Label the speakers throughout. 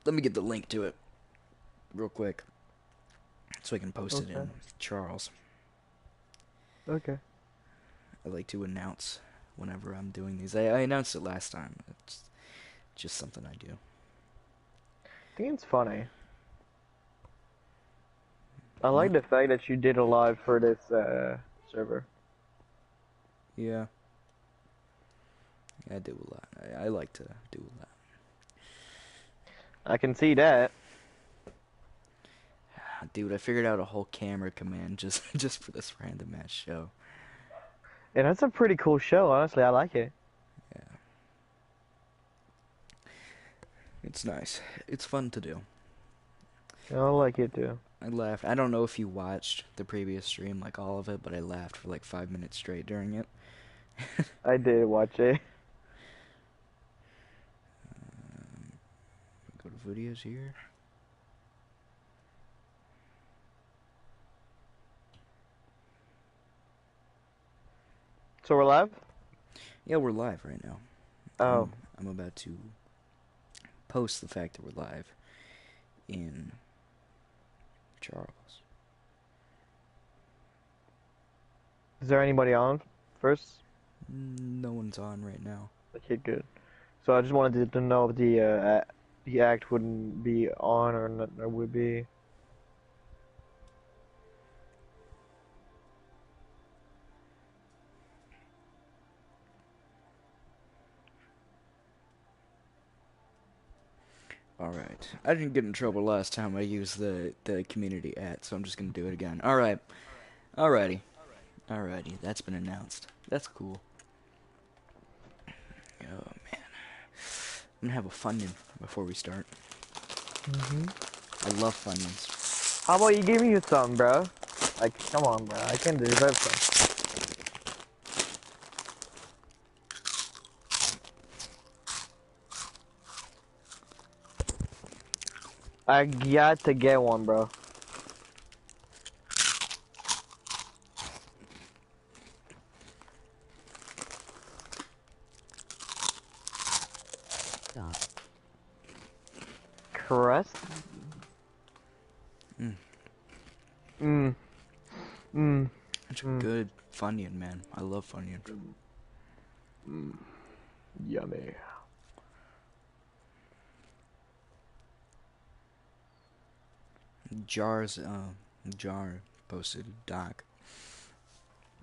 Speaker 1: Let me get the link to it real quick so I can post it
Speaker 2: Okay.
Speaker 1: in Charles.
Speaker 2: Okay.
Speaker 1: I like to announce whenever I'm doing these. I announced it last time. It's just something I do.
Speaker 2: I think it's funny. I like
Speaker 1: What?
Speaker 2: the fact that you did a live for this server.
Speaker 1: Yeah. I do a lot. I like to do a lot.
Speaker 2: I can see that.
Speaker 1: Dude, I figured out a whole camera command just just for this random ass show.
Speaker 2: And that's a pretty cool show, honestly. I like it.
Speaker 1: Yeah. It's nice. It's fun to do.
Speaker 2: I like it too.
Speaker 1: I laughed. I don't know if you watched the previous stream, like all of it, but I laughed for like 5 minutes straight during it.
Speaker 2: I did watch it.
Speaker 1: Go to videos here.
Speaker 2: So we're live?
Speaker 1: Yeah, we're live right now.
Speaker 2: Oh.
Speaker 1: I'm about to post the fact that we're live in Charles.
Speaker 2: Is there anybody on first?
Speaker 1: No one's on right now.
Speaker 2: Okay, good. So I just wanted to know if the act wouldn't be on or not, or would be.
Speaker 1: Alright. I didn't get in trouble last time I used the community at, so I'm just gonna do it again. Alright. Alrighty. Alrighty. That's been announced. That's cool. Oh, man. I'm gonna have a Funyun before we start. I love Funyuns.
Speaker 2: How about you give me some, bro? Like, come on, bro. I can deserve some. I got to get one, bro. Crust?
Speaker 1: Mm.
Speaker 2: Mmm. Mmm.
Speaker 1: Such a good Funyun, man. I love Funyun.
Speaker 2: Yummy.
Speaker 1: Jar posted Doc.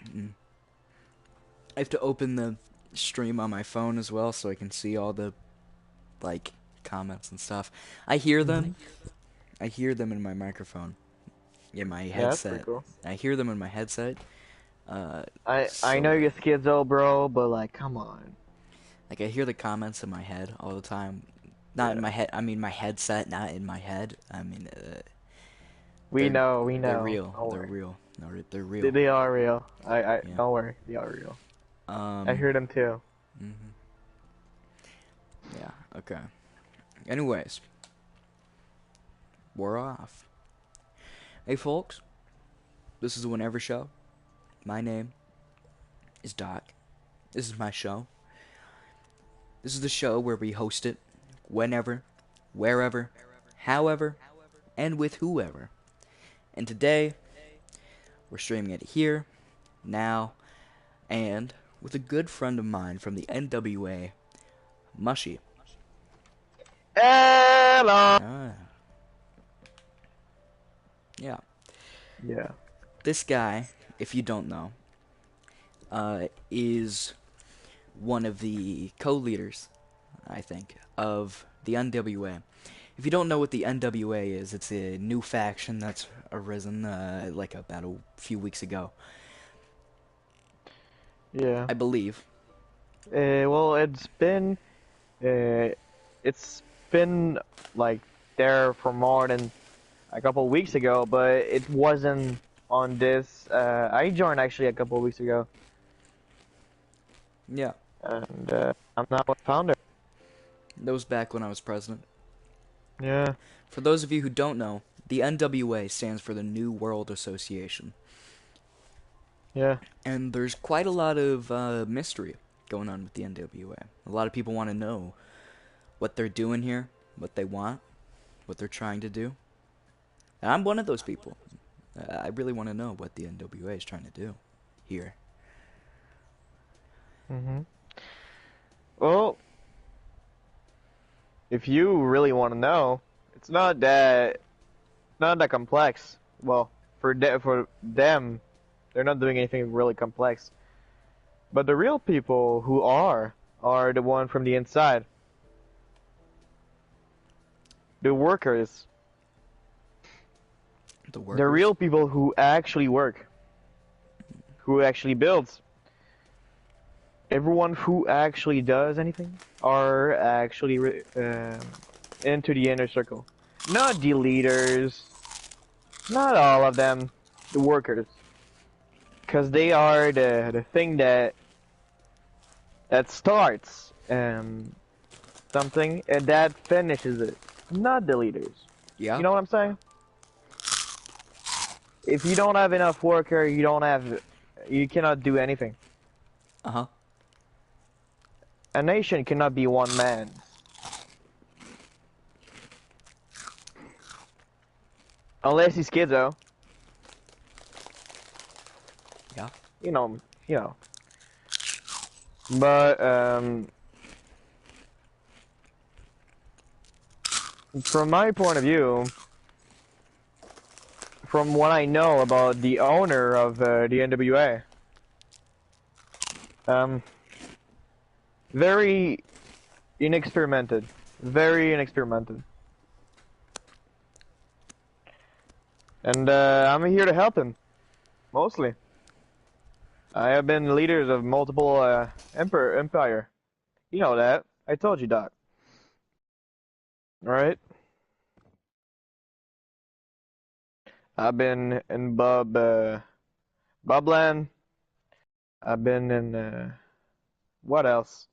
Speaker 1: I have to open the stream on my phone as well so I can see all the, like, comments and stuff. I hear them. I hear them in my microphone. In my
Speaker 2: Yeah, that's pretty
Speaker 1: headset.
Speaker 2: cool.
Speaker 1: I hear them in my headset.
Speaker 2: I know
Speaker 1: So,
Speaker 2: you're schizo, bro, but like, come on.
Speaker 1: like, I hear the comments in my head all the time. Not in
Speaker 2: Yeah.
Speaker 1: my head. I mean, my headset, not in my head. I mean,
Speaker 2: We
Speaker 1: they're
Speaker 2: know, we
Speaker 1: they're
Speaker 2: know.
Speaker 1: real.
Speaker 2: Don't
Speaker 1: They're
Speaker 2: worry.
Speaker 1: real. No, they're
Speaker 2: They,
Speaker 1: real.
Speaker 2: they are real.
Speaker 1: Yeah.
Speaker 2: Don't worry. They are real. I
Speaker 1: Um.
Speaker 2: hear them too.
Speaker 1: Yeah. Okay. Anyways, we're off. Hey, folks. This is the Whenever Show. My name is Doc. This is my show. This is the show where we host it whenever, wherever, however, and with whoever. And today, we're streaming it here, now, and with a good friend of mine from the NWA, Mushy.
Speaker 2: Hello.
Speaker 1: Ah, yeah.
Speaker 2: Yeah.
Speaker 1: This guy, if you don't know, is one of the co-leaders, I think, of the NWA. If you don't know what the NWA is, it's a new faction that's arisen like about a few weeks ago,
Speaker 2: Yeah.
Speaker 1: I believe.
Speaker 2: Well, it's been like there for more than a couple weeks ago, but it wasn't on this. I joined actually a couple weeks ago,
Speaker 1: Yeah,
Speaker 2: and I'm now a founder.
Speaker 1: that was back when I was president.
Speaker 2: Yeah.
Speaker 1: For those of you who don't know, the NWA stands for the New World Association.
Speaker 2: Yeah.
Speaker 1: And there's quite a lot of mystery going on with the NWA. A lot of people want to know what they're doing here, what they want. what they're trying to do. And I'm one of those people. I really want to know what the NWA is trying to do here.
Speaker 2: Hmm. Well, if you really want to know, it's not that complex. Well, for them, they're not doing anything really complex. But the real people who are the one from the inside, the workers,
Speaker 1: The
Speaker 2: the
Speaker 1: workers.
Speaker 2: real people who actually work, who actually builds. Everyone who actually does anything are actually into the inner circle. Not the leaders, not all of them, the workers. Because they are the thing that starts something and that finishes it. Not the leaders. You
Speaker 1: Yeah.
Speaker 2: know what I'm saying? If you don't have enough worker, you cannot do anything.
Speaker 1: Uh huh.
Speaker 2: A nation cannot be one man. Unless he's schizo.
Speaker 1: Yeah.
Speaker 2: You know, you know. But from my point of view, from what I know about the owner of the NWA, um, very inexperimented, very inexperimented, and I'm here to help him mostly. I have been leaders of multiple empire. You know that. I told you, Doc. All right. I've been in Bubland. I've been in what else?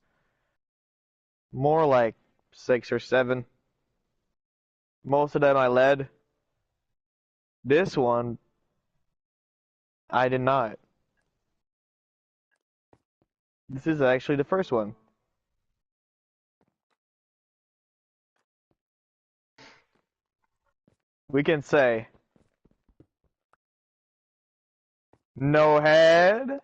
Speaker 2: More like 6 or 7. Most of them I led. This one I did not. This is actually the first one. We can say no head.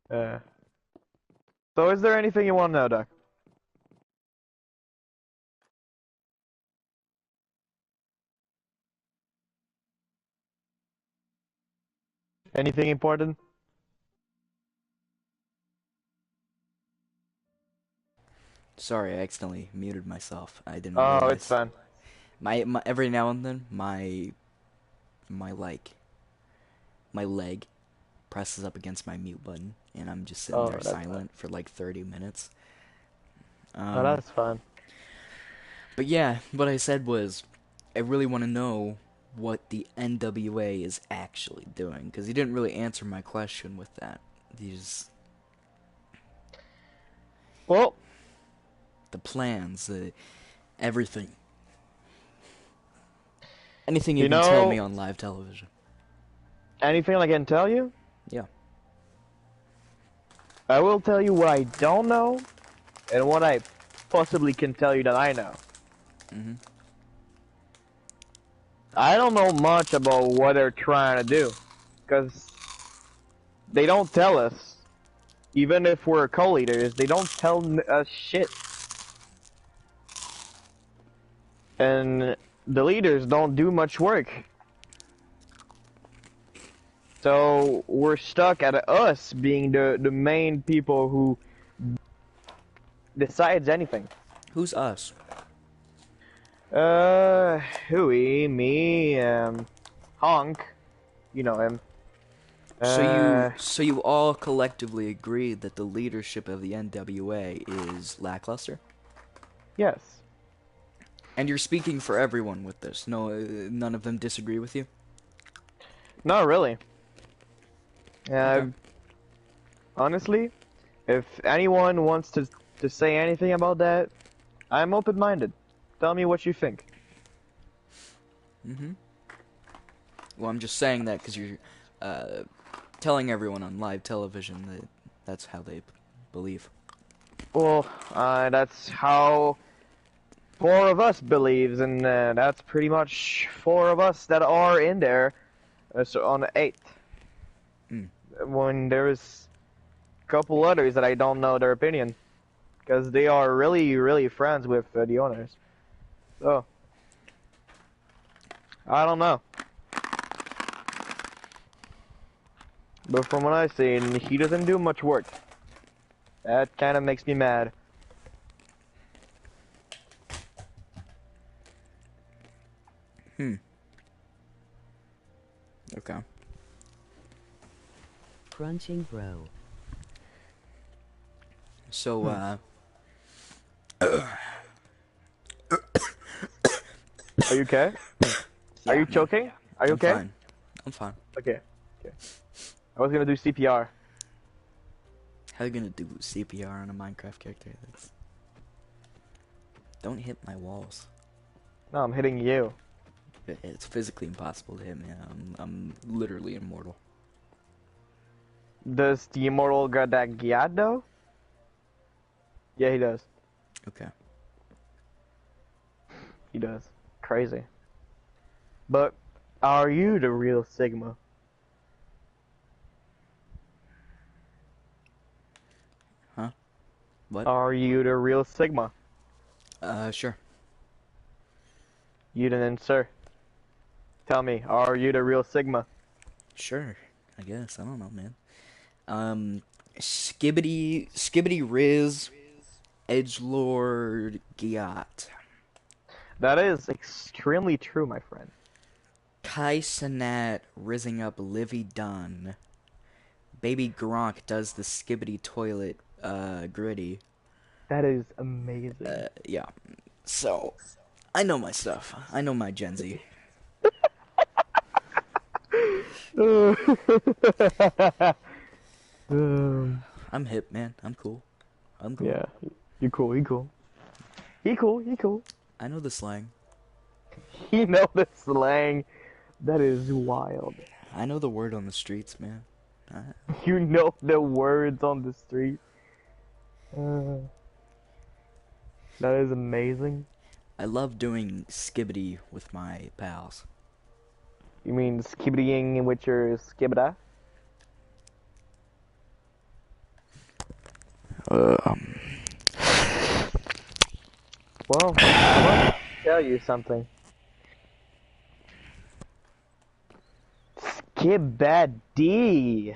Speaker 2: uh, so is there anything you want to know, Doc? Anything important?
Speaker 1: Sorry, I accidentally muted myself. I didn't
Speaker 2: Oh, it's
Speaker 1: realize.
Speaker 2: fine.
Speaker 1: My every now and then my like my leg presses up against my mute button, and I'm just sitting
Speaker 2: Oh,
Speaker 1: there
Speaker 2: that's fine.
Speaker 1: silent for like 30 minutes.
Speaker 2: Oh,
Speaker 1: Um,
Speaker 2: that's fine.
Speaker 1: but yeah, what I said was, I really want to know what the NWA is actually doing, because he didn't really answer my question with that. These
Speaker 2: Well,
Speaker 1: the plans, everything, anything you
Speaker 2: you
Speaker 1: can tell me
Speaker 2: know,
Speaker 1: on live television.
Speaker 2: anything I can tell you?
Speaker 1: Yeah.
Speaker 2: I will tell you what I don't know and what I possibly can tell you that I know.
Speaker 1: Mhm.
Speaker 2: I don't know much about what they're trying to do because they don't tell us. Even if we're co-leaders, they don't tell us shit. And the leaders don't do much work. So we're stuck at us being the main people who decides anything.
Speaker 1: Who's us?
Speaker 2: Uh, Huey, me, Honk, you know him.
Speaker 1: So you
Speaker 2: Uh,
Speaker 1: so you all collectively agree that the leadership of the NWA is lackluster?
Speaker 2: yes.
Speaker 1: And you're speaking for everyone with this. No, none of them disagree with you?
Speaker 2: Not really.
Speaker 1: Okay.
Speaker 2: Honestly, if anyone wants to say anything about that, I'm open-minded. Tell me what you think.
Speaker 1: Mhm. Well, I'm just saying that because you're uh, telling everyone on live television that that's how they believe.
Speaker 2: Well, that's how four of us believes, and that's pretty much four of us that are in there. So on the 8th,
Speaker 1: Mm.
Speaker 2: when there's a couple others that I don't know their opinion, because they are really, really friends with the owners. So, I don't know. But from what I've seen, he doesn't do much work. That kind of makes me mad.
Speaker 1: Okay.
Speaker 3: Crunching bro.
Speaker 1: So,
Speaker 2: Are you okay? Are
Speaker 1: yeah,
Speaker 2: you
Speaker 1: man.
Speaker 2: choking? Are you
Speaker 1: I'm
Speaker 2: okay?
Speaker 1: fine. I'm fine.
Speaker 2: Okay. Okay. I was gonna do CPR.
Speaker 1: How you gonna do CPR on a Minecraft character? That's... Don't hit my walls.
Speaker 2: No, I'm hitting you.
Speaker 1: It's physically impossible to hit me. I'm literally immortal.
Speaker 2: Does the immortal got that Gyat though? Yeah, he does.
Speaker 1: Okay.
Speaker 2: He does. Crazy. But are you the real Sigma?
Speaker 1: Huh? What?
Speaker 2: Are you the real Sigma?
Speaker 1: Sure.
Speaker 2: You didn't, sir. Tell me, are you the real Sigma?
Speaker 1: Sure. I guess. I don't know, man. Skibbity Riz, Edgelord Giat.
Speaker 2: That is extremely true, my friend.
Speaker 1: Kai Sanat rizzing up Livy Dunn. Baby Gronk does the skibbity toilet gritty.
Speaker 2: That is amazing.
Speaker 1: Yeah. So, I know my stuff. I know my Gen Z. I'm hip, man. I'm cool. I'm cool.
Speaker 2: Yeah, you cool, he cool. He cool, he cool.
Speaker 1: I know the slang.
Speaker 2: He know the slang. That is wild.
Speaker 1: I know the word on the streets, man.
Speaker 2: You know the words on the street. That is amazing.
Speaker 1: I love doing skibbity with my pals.
Speaker 2: You mean skibbitying in which you're skibida?
Speaker 1: Um.
Speaker 2: Well, I want to tell you something. Skibadee.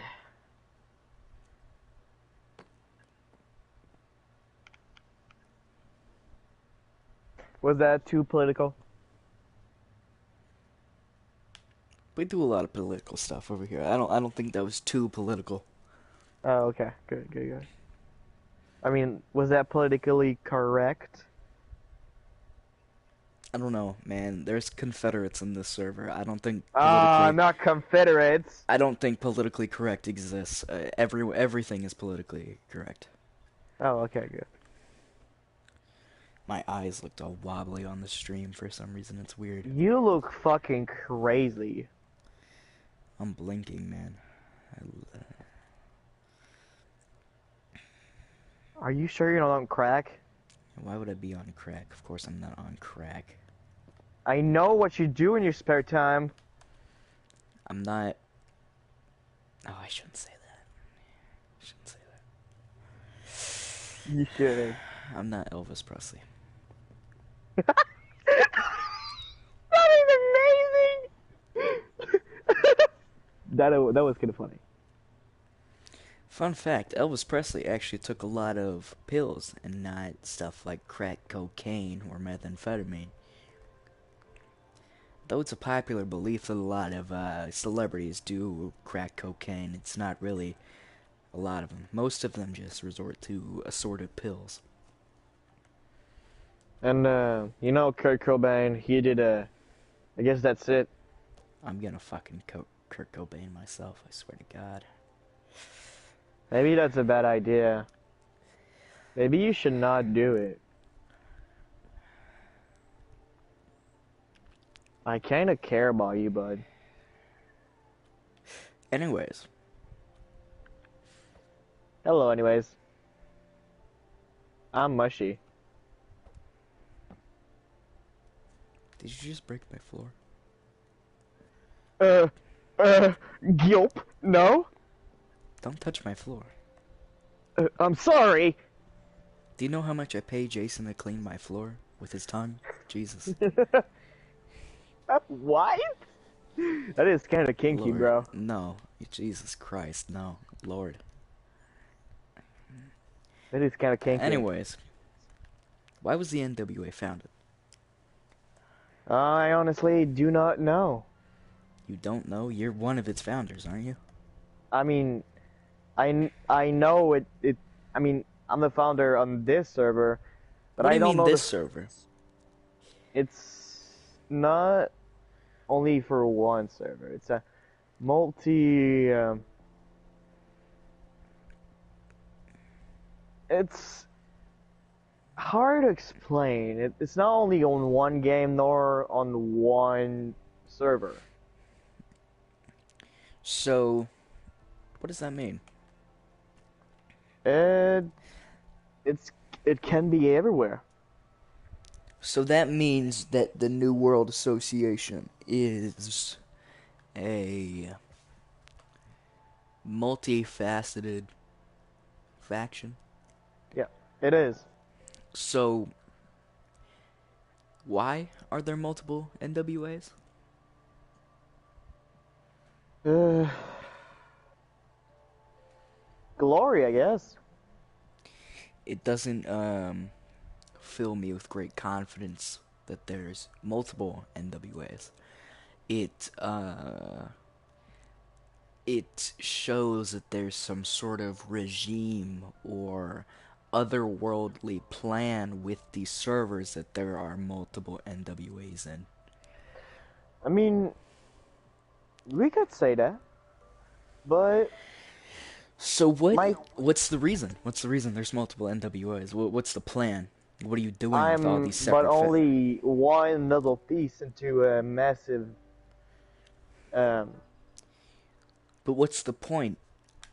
Speaker 2: Was that too political?
Speaker 1: We do a lot of political stuff over here. I don't think that was too political.
Speaker 2: Oh, okay. Good, good, good. I mean, was that politically correct?
Speaker 1: I don't know, man. There's Confederates in this server. I don't think
Speaker 2: Ah,
Speaker 1: politically.
Speaker 2: not Confederates.
Speaker 1: I don't think politically correct exists. Everything is politically correct.
Speaker 2: Oh, okay, good.
Speaker 1: My eyes looked all wobbly on the stream for some reason. It's weird.
Speaker 2: You look fucking crazy.
Speaker 1: I'm blinking, man.
Speaker 2: Are you sure you're not on crack?
Speaker 1: Why would I be on crack? Of course I'm not on crack.
Speaker 2: I know what you do in your spare time.
Speaker 1: I'm not... Oh, I shouldn't say that. I shouldn't say that.
Speaker 2: You should.
Speaker 1: I'm not Elvis Presley.
Speaker 2: That is amazing! that was kind of funny.
Speaker 1: Fun fact, Elvis Presley actually took a lot of pills and not stuff like crack cocaine or methamphetamine. Though it's a popular belief that a lot of celebrities do crack cocaine, it's not really a lot of them. Most of them just resort to assorted pills.
Speaker 2: And, you know Kurt Cobain, he did, I guess that's it.
Speaker 1: I'm gonna fucking Kurt Cobain myself, I swear to God.
Speaker 2: Maybe that's a bad idea. Maybe you should not do it. I kinda care about you, bud.
Speaker 1: Anyways,
Speaker 2: Hello, anyways. I'm Mushy.
Speaker 1: did you just break my floor?
Speaker 2: Uh, Gulp. No?
Speaker 1: Don't touch my floor.
Speaker 2: I'm sorry.
Speaker 1: Do you know how much I pay Jason to clean my floor with his tongue? Jesus.
Speaker 2: What? That is kind of kinky,
Speaker 1: Lord.
Speaker 2: bro.
Speaker 1: No. Jesus Christ. No. Lord.
Speaker 2: That is kind of kinky.
Speaker 1: Anyways, why was the NWA founded?
Speaker 2: I honestly do not know.
Speaker 1: You don't know? You're one of its founders, aren't you?
Speaker 2: I mean, I know it. I mean, I'm the founder on this server, but
Speaker 1: What do
Speaker 2: I
Speaker 1: you
Speaker 2: don't
Speaker 1: mean
Speaker 2: know
Speaker 1: this server?
Speaker 2: It's not only for one server. It's a multi. It's hard to explain. It's not only on one game nor on one server.
Speaker 1: So, what does that mean?
Speaker 2: It it's it can be everywhere.
Speaker 1: So that means that the New World Association is a multifaceted faction.
Speaker 2: Yeah, it is.
Speaker 1: So, why are there multiple NWAs?
Speaker 2: Uh, Glory, I guess.
Speaker 1: It doesn't fill me with great confidence that there's multiple NWAs. It shows that there's some sort of regime or otherworldly plan with these servers that there are multiple NWAs in.
Speaker 2: I mean, we could say that, but
Speaker 1: So
Speaker 2: my
Speaker 1: what's the reason? What's the reason there's multiple NWAs? What's the plan? What are you doing with all
Speaker 2: I'm
Speaker 1: these
Speaker 2: but
Speaker 1: separate
Speaker 2: only one little piece into a massive. Um,
Speaker 1: But what's the point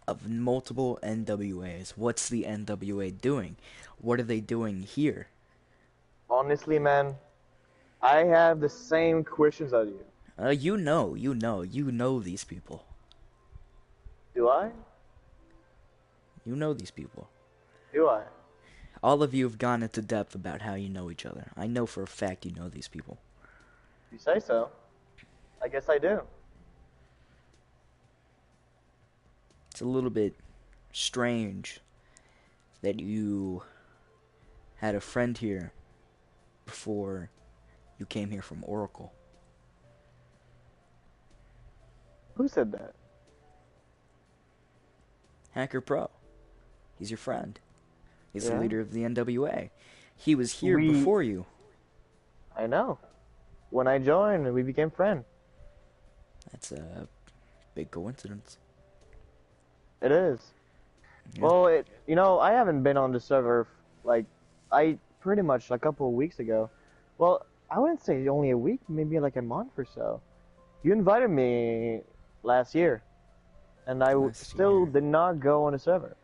Speaker 1: of multiple NWAs? What's the NWA doing? What are they doing here?
Speaker 2: Honestly, man, I have the same questions as you.
Speaker 1: You know these people.
Speaker 2: Do I?
Speaker 1: You know these people.
Speaker 2: Do I?
Speaker 1: All of you have gone into depth about how you know each other. I know for a fact you know these people.
Speaker 2: You say so. I guess I do.
Speaker 1: It's a little bit strange that you had a friend here before you came here from Oracle.
Speaker 2: Who said that?
Speaker 1: Hacker Pro. He's your friend. He's the
Speaker 2: Yeah.
Speaker 1: leader of the NWA. He was here
Speaker 2: We.
Speaker 1: before you.
Speaker 2: I know. When I joined, we became friends.
Speaker 1: That's a big coincidence.
Speaker 2: It is.
Speaker 1: Yeah.
Speaker 2: Well, I haven't been on the server like I pretty much a couple of weeks ago. Well, I wouldn't say only a week, maybe like a month or so. You invited me last year, and I
Speaker 1: Last
Speaker 2: still
Speaker 1: year.
Speaker 2: did not go on the server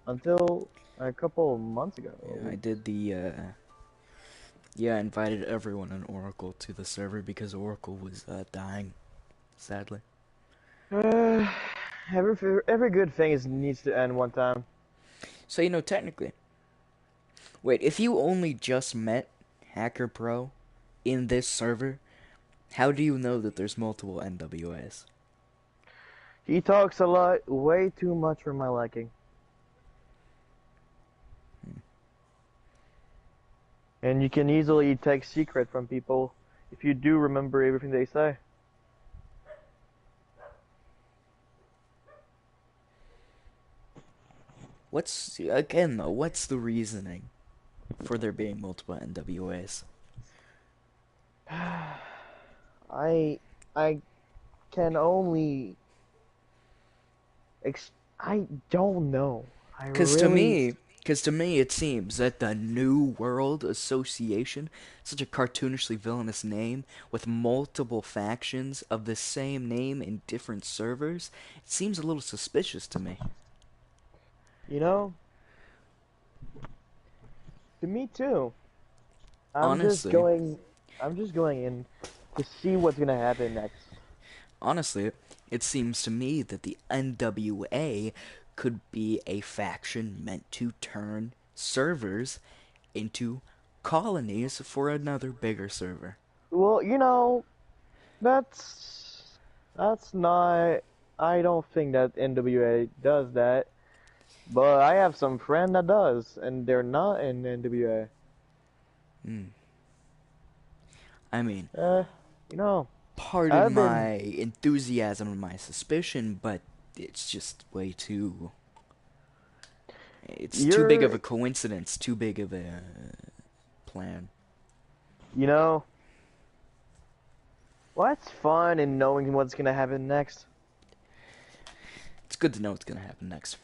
Speaker 2: until a couple of months ago.
Speaker 1: Yeah, I did the, I invited everyone on Oracle to the server because Oracle was, dying, sadly.
Speaker 2: Uh, every good thing needs to end one time.
Speaker 1: So, technically, wait, if you only just met Hacker Pro in this server, how do you know that there's multiple NWAs?
Speaker 2: He talks a lot, way too much for my liking. And you can easily take secret from people if you do remember everything they say.
Speaker 1: What's the reasoning for there being multiple NWAs?
Speaker 2: I can only I don't know. I
Speaker 1: Because to
Speaker 2: really
Speaker 1: me, Because to me, it seems that the New World Association, such a cartoonishly villainous name, with multiple factions of the same name in different servers, it seems a little suspicious to me.
Speaker 2: You know, to me too. I'm just
Speaker 1: Honestly,
Speaker 2: going. I'm just going in to see what's gonna happen next.
Speaker 1: honestly, it seems to me that the NWA could be a faction meant to turn servers into colonies for another bigger server.
Speaker 2: Well, that's not. I don't think that NWA does that, but I have some friend that does, and they're not in NWA.
Speaker 1: Hmm. I mean,
Speaker 2: Uh, you know,
Speaker 1: pardon
Speaker 2: I've been.
Speaker 1: my enthusiasm and my suspicion, but it's just way too. It's too big of
Speaker 2: You're.
Speaker 1: a coincidence, too big of a plan.
Speaker 2: You know, what's fun in knowing what's gonna happen next?
Speaker 1: It's good to know what's gonna happen next.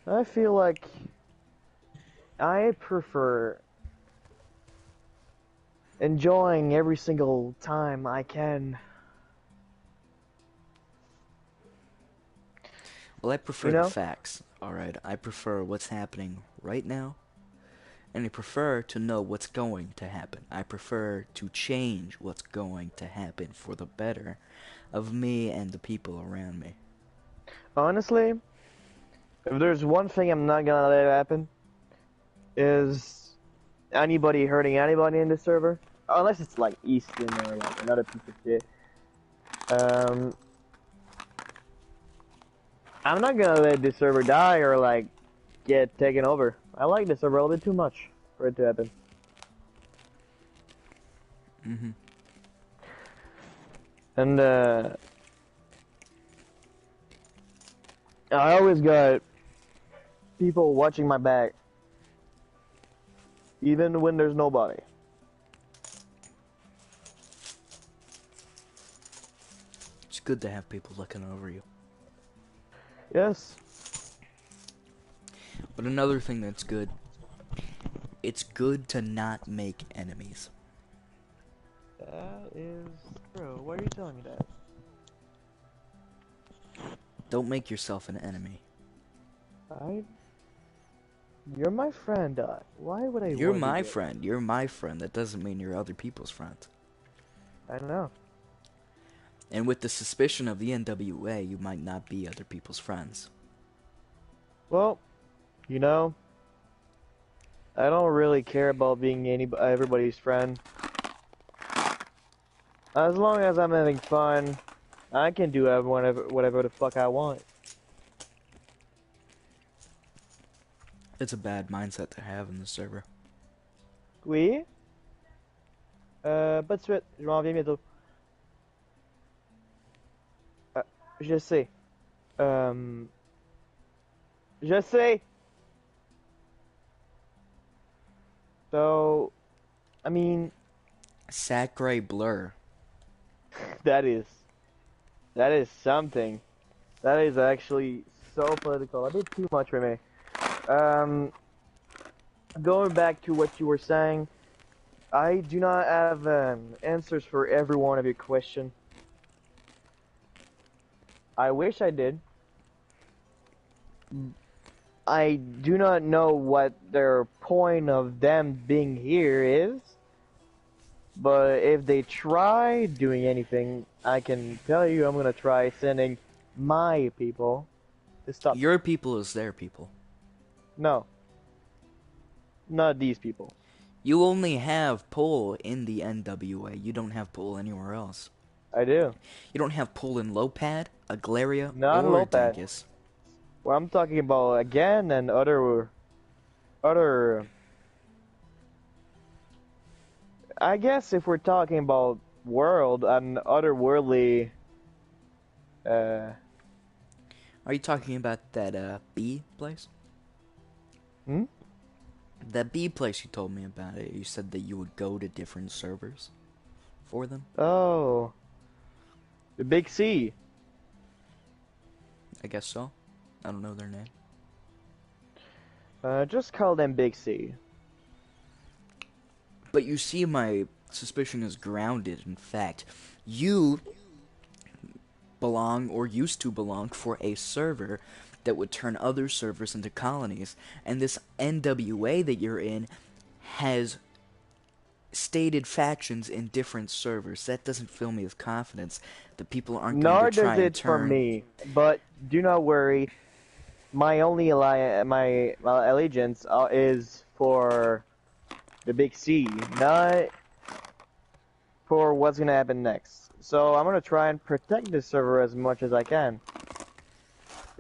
Speaker 2: I feel like I prefer enjoying every single time I can.
Speaker 1: Well, I
Speaker 2: You
Speaker 1: prefer the
Speaker 2: know?
Speaker 1: facts, alright? I prefer what's happening right now, and I prefer to know what's going to happen. I prefer to change what's going to happen for the better of me and the people around me.
Speaker 2: Honestly, if there's one thing I'm not gonna let happen, is anybody hurting anybody in the server. Unless it's like Easton or like another piece of shit. Um, I'm not gonna let this server die or like get taken over. I like this server a little bit too much for it to happen.
Speaker 1: Hmm.
Speaker 2: And I always got people watching my back, even when there's nobody.
Speaker 1: It's good to have people looking over you.
Speaker 2: Yes.
Speaker 1: But another thing that's good, it's good to not make enemies.
Speaker 2: That is true. Why are you telling me that?
Speaker 1: Don't make yourself an enemy.
Speaker 2: I. You're my friend, Doc. Why would I
Speaker 1: You're
Speaker 2: want to
Speaker 1: my
Speaker 2: do that?
Speaker 1: friend. You're my friend. That doesn't mean you're other people's friend.
Speaker 2: I know.
Speaker 1: And with the suspicion of the NWA, you might not be other people's friends.
Speaker 2: Well, you know, I don't really care about being everybody's friend. As long as I'm having fun, I can do whatever the fuck I want.
Speaker 1: It's a bad mindset to have in the server.
Speaker 2: Oui? Pas de suite. Je m'en viens bientôt. Je sais. Euh, je sais. So, I mean,
Speaker 1: Sacre blur.
Speaker 2: that is that is something. That is actually so political. A bit too much for me. Um, Going back to what you were saying, I do not have answers for every one of your questions. I wish I did. I do not know what their point of them being here is, but if they try doing anything, I can tell you I'm gonna try sending my people to stop them.
Speaker 1: Your people is their people.
Speaker 2: No, not these people.
Speaker 1: You only have pull in the NWA. You don't have pull anywhere else.
Speaker 2: I do.
Speaker 1: You don't have pull in Lopad, Aglaria,
Speaker 2: Not
Speaker 1: or
Speaker 2: Lopad.
Speaker 1: Dinkus.
Speaker 2: What I'm talking about again and other. I guess if we're talking about world and otherworldly, uh,
Speaker 1: Are you talking about that B place?
Speaker 2: hmm?
Speaker 1: That B place you told me about it. You said that you would go to different servers for them.
Speaker 2: Oh, the Big C.
Speaker 1: I guess so. I don't know their name.
Speaker 2: Just call them Big C.
Speaker 1: But you see, my suspicion is grounded in fact. You belong, or used to belong, for a server that would turn other servers into colonies. And this NWA that you're in has stated factions in different servers. That doesn't fill me with confidence that people aren't going to
Speaker 2: Nor
Speaker 1: try
Speaker 2: does
Speaker 1: and
Speaker 2: it for
Speaker 1: turn.
Speaker 2: me. But do not worry. My only my allegiance is for the Big C, not for what's gonna happen next. So I'm gonna try and protect this server as much as I can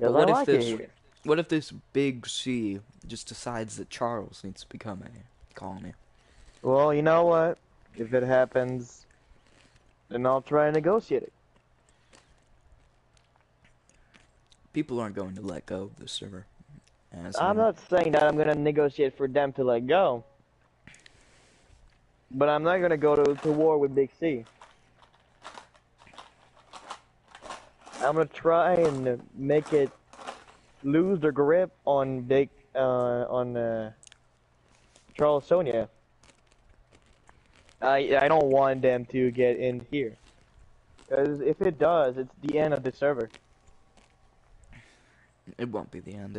Speaker 1: But
Speaker 2: because I like it here.
Speaker 1: what if this big C just decides that Charles needs to become a colony?
Speaker 2: Well, you know what? If it happens, then I'll try and negotiate it.
Speaker 1: People aren't going to let go of this server. As
Speaker 2: I'm
Speaker 1: in,
Speaker 2: not saying that I'm gonna negotiate for them to let go, but I'm not gonna go to war with Big C. I'm gonna try and make it lose their grip on Charles Sonia. I don't want them to get in here, because if it does, it's the end of the server.
Speaker 1: it won't be the end.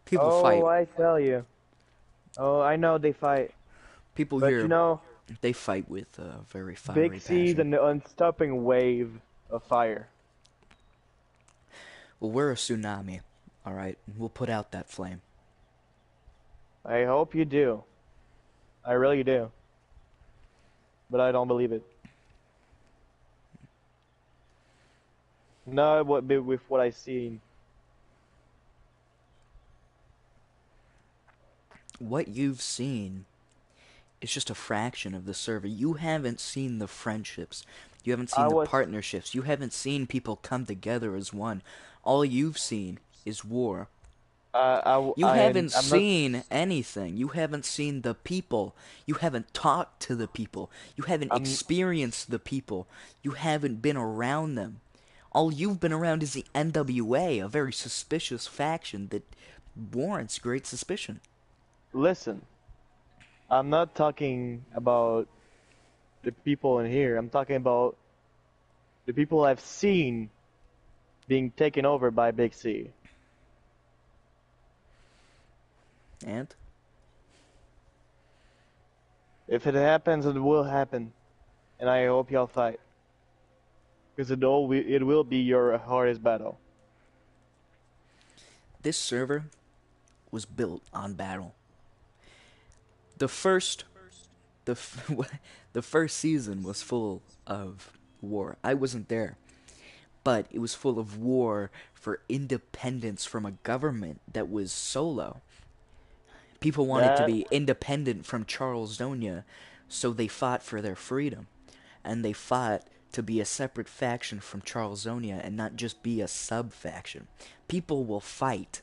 Speaker 1: People
Speaker 2: Oh,
Speaker 1: fight.
Speaker 2: I tell you. Oh, I know they fight,
Speaker 1: People
Speaker 2: but you
Speaker 1: here,
Speaker 2: know,
Speaker 1: they fight with a very
Speaker 2: Big
Speaker 1: fiery
Speaker 2: C's
Speaker 1: passion.
Speaker 2: an unstopping wave of fire.
Speaker 1: Well, we're a tsunami, alright? We'll put out that flame.
Speaker 2: I hope you do. I really do. But I don't believe it. Not with what I've seen.
Speaker 1: What you've seen is just a fraction of the server. You haven't seen the friendships. You haven't
Speaker 2: I
Speaker 1: seen the
Speaker 2: was
Speaker 1: partnerships. You haven't seen people come together as one. All you've seen is war. You haven't
Speaker 2: I'm not.
Speaker 1: seen anything. You haven't seen the people. You haven't talked to the people. You haven't
Speaker 2: I'm
Speaker 1: experienced the people. You haven't been around them. All you've been around is the NWA, a very suspicious faction that warrants great suspicion.
Speaker 2: Listen. I'm not talking about the people in here. I'm talking about the people I've seen being taken over by Big C.
Speaker 1: And
Speaker 2: If it happens, it will happen, and I hope y'all fight, because it will be your hardest battle.
Speaker 1: this server was built on battle. The first the the first season was full of war. I wasn't there, but it was full of war for independence from a government that was solo. People wanted to
Speaker 2: That
Speaker 1: be independent from Charles Zonia, so they fought for their freedom, and they fought to be a separate faction from Charles Zonia and not just be a sub faction. People will fight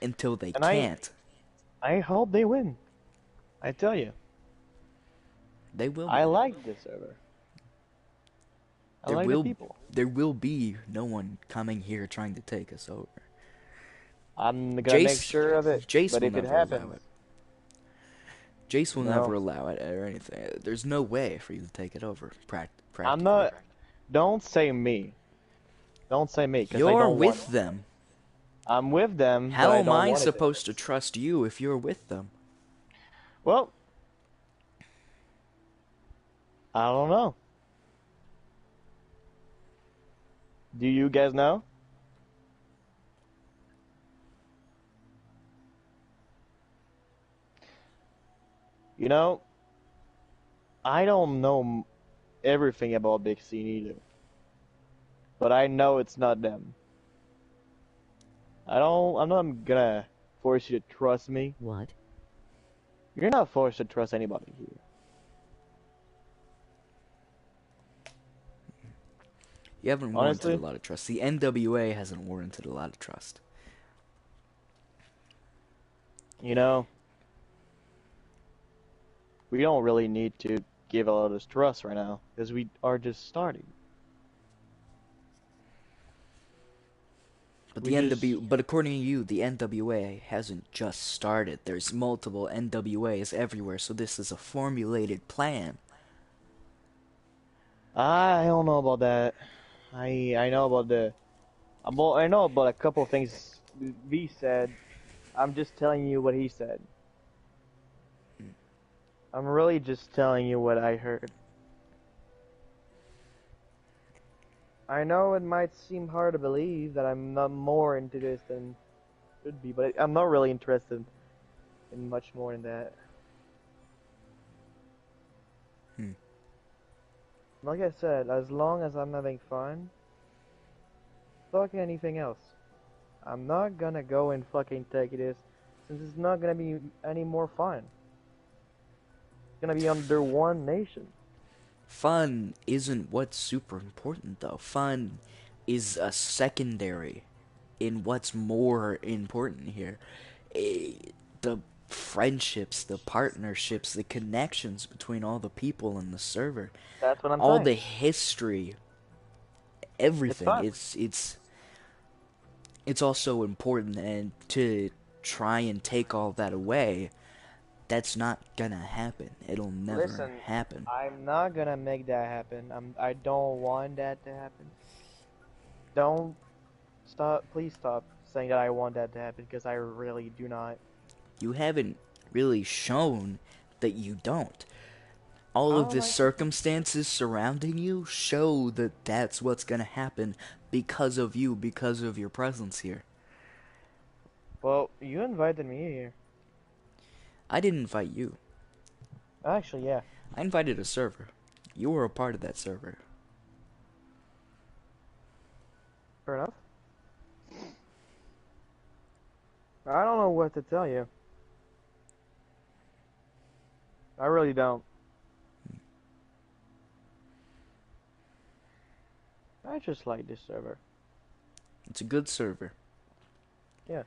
Speaker 1: until they
Speaker 2: and
Speaker 1: can't.
Speaker 2: I hope they win. I tell you,
Speaker 1: They will
Speaker 2: I
Speaker 1: win.
Speaker 2: like this server. I
Speaker 1: There
Speaker 2: like the
Speaker 1: will
Speaker 2: people.
Speaker 1: there will be no one coming here trying to take us over.
Speaker 2: I'm gonna make
Speaker 1: Jace
Speaker 2: sure of it.
Speaker 1: Jace
Speaker 2: But
Speaker 1: will
Speaker 2: if it
Speaker 1: never allow
Speaker 2: happens,
Speaker 1: it. Jace will never
Speaker 2: no,
Speaker 1: allow it or anything. There's no way for you to take it over,
Speaker 2: I'm
Speaker 1: practically.
Speaker 2: not. Don't say me. Don't say me, because I
Speaker 1: You're
Speaker 2: don't want
Speaker 1: with
Speaker 2: it.
Speaker 1: them.
Speaker 2: I'm with them, but
Speaker 1: How
Speaker 2: I
Speaker 1: am
Speaker 2: don't
Speaker 1: I
Speaker 2: want it to
Speaker 1: supposed to
Speaker 2: happen.
Speaker 1: trust you if you're with them?
Speaker 2: Well, I don't know. Do you guys know? You know, I don't know everything about Big C either, but I know it's not them. I'm not gonna force you to trust me.
Speaker 3: What?
Speaker 2: You're not forced to trust anybody here.
Speaker 1: You haven't warranted a
Speaker 2: Honestly,
Speaker 1: lot of trust. The NWA hasn't warranted a lot of trust.
Speaker 2: you know, we don't really need to give a lot of this trust right now because we are just starting.
Speaker 1: But
Speaker 2: We just
Speaker 1: but according to you, the NWA hasn't just started. There's multiple NWAs everywhere, so this is a formulated plan.
Speaker 2: I don't know about that. I know about I know about a couple of things V said. I'm just telling you what he said. I'm really just telling you what I heard. I know it might seem hard to believe that I'm not more into this than should be, but I'm not really interested in much more than that.
Speaker 1: Hmm.
Speaker 2: Like I said, as long as I'm having fun, fuck anything else. I'm not gonna go and fucking take this since it's not gonna be any more fun. It's gonna be under one nation.
Speaker 1: Fun isn't what's super important, though. Fun is a secondary in what's more important here. The friendships, the partnerships, the connections between all the people in the server,
Speaker 2: That's what I'm
Speaker 1: all
Speaker 2: saying.
Speaker 1: the history,
Speaker 2: It's
Speaker 1: everything.
Speaker 2: fun.
Speaker 1: It's also important, and to try and take all that away, that's not gonna happen. It'll never
Speaker 2: Listen,
Speaker 1: happen.
Speaker 2: I'm not gonna make that happen. I don't want that to happen. Don't stop. Please stop saying that I want that to happen because I really do not.
Speaker 1: You haven't really shown that you don't. All
Speaker 2: I
Speaker 1: of
Speaker 2: don't
Speaker 1: the
Speaker 2: like it.
Speaker 1: circumstances surrounding you show that that's what's gonna happen because of you, because of your presence here.
Speaker 2: Well, you invited me here.
Speaker 1: I didn't invite you.
Speaker 2: Actually, yeah.
Speaker 1: I invited a server. You were a part of that server.
Speaker 2: Fair enough. I don't know what to tell you. I really don't. I just like this server.
Speaker 1: It's a good server.
Speaker 2: Yeah.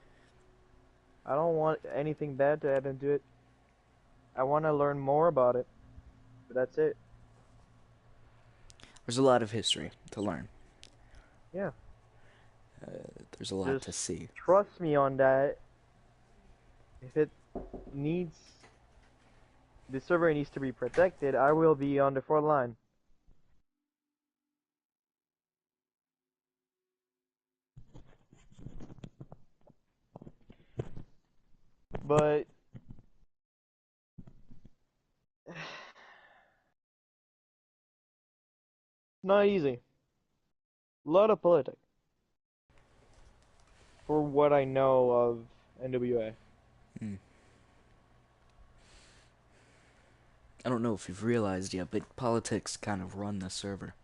Speaker 2: I don't want anything bad to happen to it. I want to learn more about it. But that's it.
Speaker 1: There's a lot of history to learn.
Speaker 2: Yeah.
Speaker 1: There's a lot to
Speaker 2: Just
Speaker 1: see.
Speaker 2: trust me on that. If it needs the server needs to be protected, I will be on the front line. But it's not easy. A lot of politics for what I know of NWA.
Speaker 1: Hmm. I don't know if you've realized yet, but politics kind of run the server.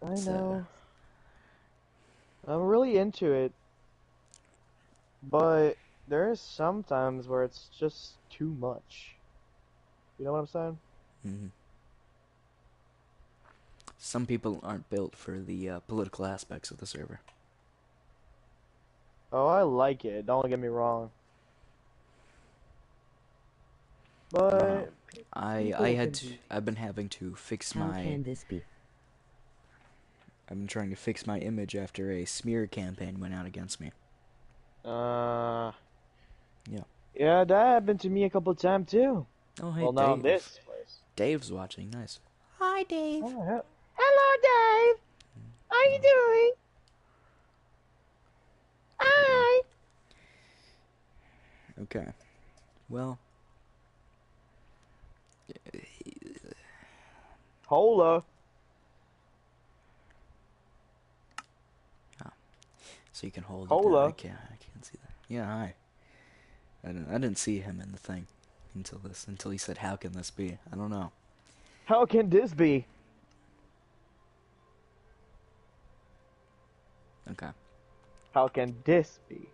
Speaker 2: I
Speaker 1: It's
Speaker 2: know. I'm really into it, but there is some times where it's just too much. You know what I'm saying?
Speaker 1: mhm. Some people aren't built for the political aspects of the server.
Speaker 2: Oh, I like it. Don't get me wrong.
Speaker 1: I don't know.
Speaker 2: But
Speaker 1: I
Speaker 3: People
Speaker 1: had
Speaker 3: can
Speaker 1: to,
Speaker 3: be.
Speaker 1: I've been having to fix
Speaker 3: How
Speaker 1: my
Speaker 3: can this be?
Speaker 1: I've been trying to fix my image after a smear campaign went out against me.
Speaker 2: uh,
Speaker 1: Yeah.
Speaker 2: yeah, that happened to me a couple times too.
Speaker 1: Oh hey
Speaker 2: Well, not on
Speaker 1: Dave.
Speaker 2: this place.
Speaker 1: Dave's watching. Nice. Hi Dave.
Speaker 2: Oh, hello, Dave. How you doing?
Speaker 1: Yeah.
Speaker 2: Hi.
Speaker 1: Okay. Well,
Speaker 2: Hola.
Speaker 1: oh, so you can hold it down.
Speaker 2: Hola.
Speaker 1: I can't see that. Yeah, hi. I didn't see him in the thing until he said, "How can this be?" I don't know.
Speaker 2: How can this be?
Speaker 1: Okay.
Speaker 2: How can this be?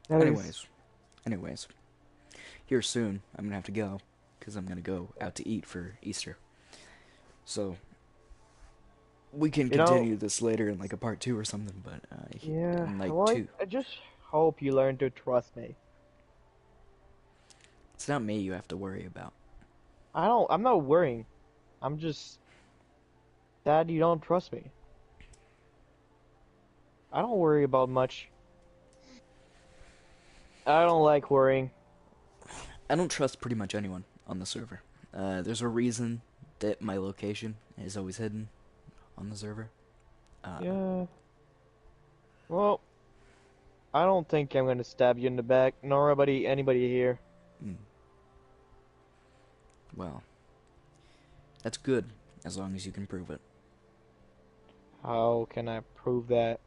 Speaker 2: That is.
Speaker 1: Anyways, anyways, here soon I'm gonna have to go because I'm gonna go out to eat for Easter. So we can
Speaker 2: You know,
Speaker 1: continue this later in like a part two or something, but
Speaker 2: yeah.
Speaker 1: in like
Speaker 2: Well,
Speaker 1: two.
Speaker 2: I just hope you learn to trust me.
Speaker 1: It's not me you have to worry about.
Speaker 2: I'm not worrying. I'm just sad you don't trust me. I don't worry about much. I don't like worrying.
Speaker 1: I don't trust pretty much anyone on the server. There's a reason that my location is always hidden on the server. Uh,
Speaker 2: Yeah. Well, I don't think I'm gonna stab you in the back, nor anybody here.
Speaker 1: mm, well, that's good as long as you can prove it.
Speaker 2: How can I prove that?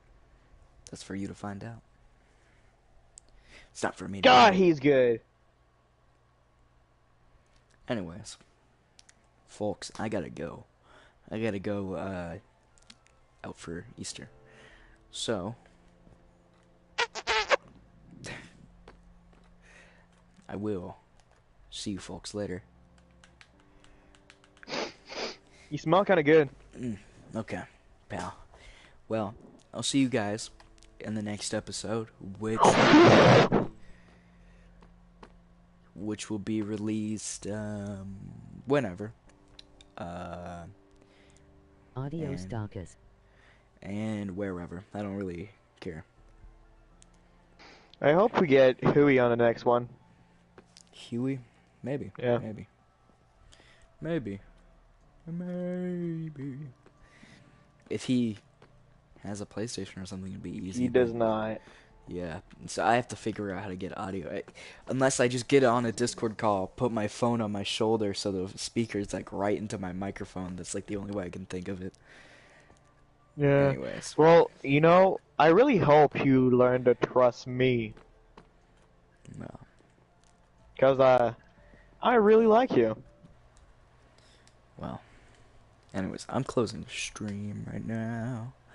Speaker 1: That's for you to find out. It's not for me to
Speaker 2: God,
Speaker 1: admit.
Speaker 2: he's good.
Speaker 1: Anyways, folks, I gotta go. I gotta go out for Easter. So, I will see you folks later.
Speaker 2: You smell kind of good.
Speaker 1: Okay, pal. Well, I'll see you guys in the next episode, which will be released whenever. Uh,
Speaker 3: Adios,
Speaker 1: and
Speaker 3: Darkus.
Speaker 1: and wherever. I don't really care.
Speaker 2: I hope we get Huey on the next one.
Speaker 1: Huey, maybe,
Speaker 2: Yeah.
Speaker 1: maybe, maybe, maybe. If he has a PlayStation or something, it'd be easy.
Speaker 2: He does
Speaker 1: but-
Speaker 2: not.
Speaker 1: Yeah, so I have to figure out how to get audio. Unless I just get on a Discord call, put my phone on my shoulder so the speaker's like right into my microphone. That's like the only way I can think of it.
Speaker 2: Yeah.
Speaker 1: Anyways,
Speaker 2: Well, you know, I really hope you learn to trust me.
Speaker 1: no.
Speaker 2: Because, I really like you.
Speaker 1: Well, anyways, I'm closing the stream right now.